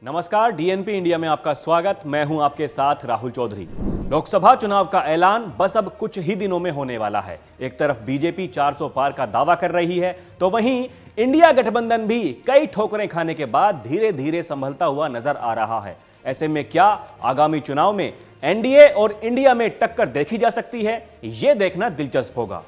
नमस्कार, DNP India में आपका स्वागत। मैं हूं आपके साथ राहुल चौधरी। लोकसभा चुनाव का ऐलान बस अब कुछ ही दिनों में होने वाला है। एक तरफ बीजेपी 400 पार का दावा कर रही है, तो वहीं इंडिया गठबंधन भी कई ठोकरें खाने के बाद धीरे धीरे संभलता हुआ नजर आ रहा है। ऐसे में क्या आगामी चुनाव में एनडीए और इंडिया में टक्कर देखी जा सकती है, यह देखना दिलचस्प होगा।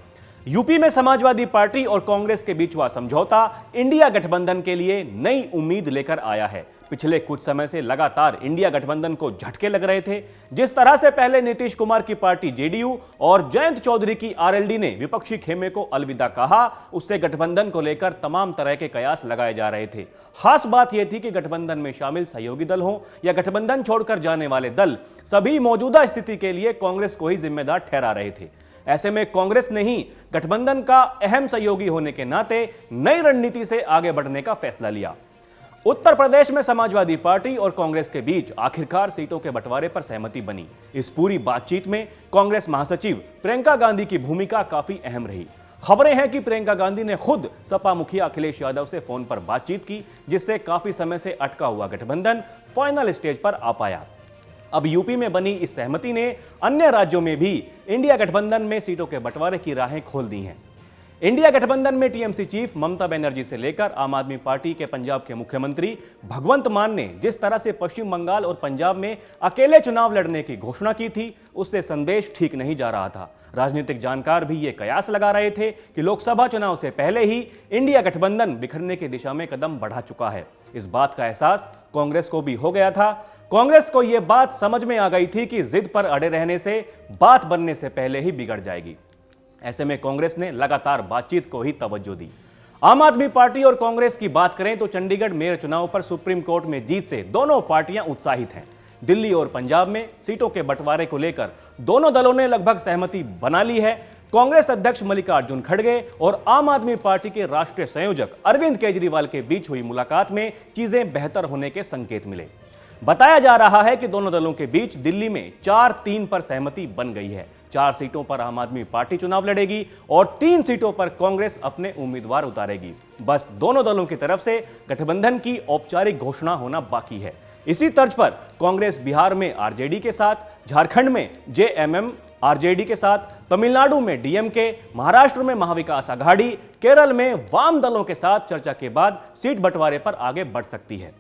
यूपी में समाजवादी पार्टी और कांग्रेस के बीच हुआ समझौता इंडिया गठबंधन के लिए नई उम्मीद लेकर आया है। पिछले कुछ समय से लगातार इंडिया गठबंधन को झटके लग रहे थे। जिस तरह से पहले नीतीश कुमार की पार्टी जेडीयू और जयंत चौधरी की आरएलडी ने विपक्षी खेमे को अलविदा कहा, उससे गठबंधन को लेकर तमाम तरह के कयास लगाए जा रहे थे। खास बात यह थी कि गठबंधन में शामिल सहयोगी दल हों या गठबंधन छोड़कर जाने वाले दल, सभी मौजूदा स्थिति के लिए कांग्रेस को ही जिम्मेदार ठहरा रहे थे। ऐसे में कांग्रेस ने ही गठबंधन का अहम सहयोगी होने के नाते नई रणनीति से आगे बढ़ने का फैसला लिया। उत्तर प्रदेश में समाजवादी पार्टी और कांग्रेस के बीच आखिरकार सीटों के बंटवारे पर सहमति बनी। इस पूरी बातचीत में कांग्रेस महासचिव प्रियंका गांधी की भूमिका काफी अहम रही। खबरें हैं कि प्रियंका गांधी ने खुद सपा मुखिया अखिलेश यादव से फोन पर बातचीत की, जिससे काफी समय से अटका हुआ गठबंधन फाइनल स्टेज पर आ पाया। अब यूपी में बनी इस सहमति ने अन्य राज्यों में भी इंडिया गठबंधन में सीटों के बंटवारे की राहें खोल दी हैं। इंडिया गठबंधन में टीएमसी चीफ ममता बनर्जी से लेकर आम आदमी पार्टी के पंजाब के मुख्यमंत्री भगवंत मान ने जिस तरह से पश्चिम बंगाल और पंजाब में अकेले चुनाव लड़ने की घोषणा की थी, उससे संदेश ठीक नहीं जा रहा था। राजनीतिक जानकार भी ये कयास लगा रहे थे कि लोकसभा चुनाव से पहले ही इंडिया गठबंधन बिखरने की दिशा में कदम बढ़ा चुका है। इस बात का एहसास कांग्रेस को भी हो गया था। कांग्रेस को यह बात समझ में आ गई थी कि जिद पर अड़े रहने से बात बनने से पहले ही बिगड़ जाएगी। ऐसे में कांग्रेस ने लगातार बातचीत को ही तवज्जो दी। आम आदमी पार्टी और कांग्रेस की बात करें तो चंडीगढ़ मेयर चुनाव पर सुप्रीम कोर्ट में जीत से दोनों पार्टियां उत्साहित हैं। दिल्ली और पंजाब में सीटों के बंटवारे को लेकर दोनों दलों ने लगभग सहमति बना ली है। कांग्रेस अध्यक्ष मल्लिकार्जुन खड़गे और आम आदमी पार्टी के राष्ट्रीय संयोजक अरविंद केजरीवाल के बीच हुई मुलाकात में चीजें बेहतर होने के संकेत मिले। बताया जा रहा है कि दोनों दलों के बीच दिल्ली में 4-3 पर सहमति बन गई है। 4 सीटों पर आम आदमी पार्टी चुनाव लड़ेगी और 3 सीटों पर कांग्रेस अपने उम्मीदवार उतारेगी। बस दोनों दलों की तरफ से गठबंधन की औपचारिक घोषणा होना बाकी है। इसी तर्ज पर कांग्रेस बिहार में आरजेडी के साथ, झारखंड में जेएमएम आरजेडी के साथ, तमिलनाडु में डीएमके, महाराष्ट्र में महाविकास आघाड़ी, केरल में वाम दलों के साथ चर्चा के बाद सीट बंटवारे पर आगे बढ़ सकती है।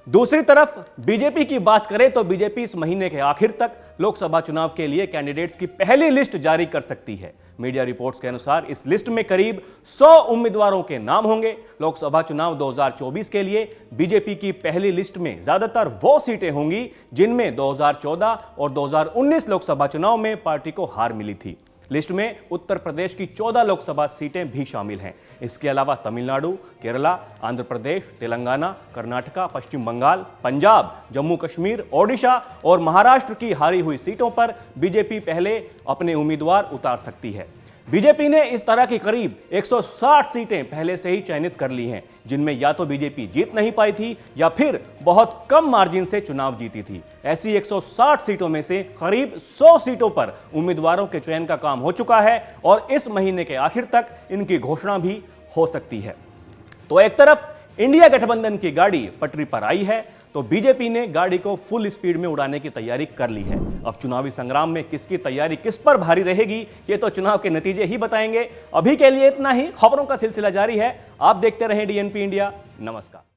दूसरी तरफ बीजेपी की बात करें तो बीजेपी इस महीने के आखिर तक लोकसभा चुनाव के लिए कैंडिडेट्स की पहली लिस्ट जारी कर सकती है। मीडिया रिपोर्ट्स के अनुसार इस लिस्ट में करीब 100 उम्मीदवारों के नाम होंगे। लोकसभा चुनाव 2024 के लिए बीजेपी की पहली लिस्ट में ज्यादातर वो सीटें होंगी जिनमें 2014 और 2019 लोकसभा चुनाव में पार्टी को हार मिली थी। लिस्ट में उत्तर प्रदेश की 14 लोकसभा सीटें भी शामिल हैं। इसके अलावा तमिलनाडु, केरला, आंध्र प्रदेश, तेलंगाना, कर्नाटका, पश्चिम बंगाल, पंजाब, जम्मू कश्मीर, ओडिशा और महाराष्ट्र की हारी हुई सीटों पर बीजेपी पहले अपने उम्मीदवार उतार सकती है। बीजेपी ने इस तरह की करीब 160 सीटें पहले से ही चयनित कर ली हैं, जिनमें या तो बीजेपी जीत नहीं पाई थी या फिर बहुत कम मार्जिन से चुनाव जीती थी। ऐसी 160 सीटों में से करीब 100 सीटों पर उम्मीदवारों के चयन का काम हो चुका है और इस महीने के आखिर तक इनकी घोषणा भी हो सकती है। तो एक तरफ इंडिया गठबंधन की गाड़ी पटरी पर आई है, तो बीजेपी ने गाड़ी को फुल स्पीड में उड़ाने की तैयारी कर ली है। अब चुनावी संग्राम में किसकी तैयारी किस पर भारी रहेगी, ये तो चुनाव के नतीजे ही बताएंगे। अभी के लिए इतना ही। खबरों का सिलसिला जारी है। आप देखते रहें डीएनपी इंडिया। नमस्कार।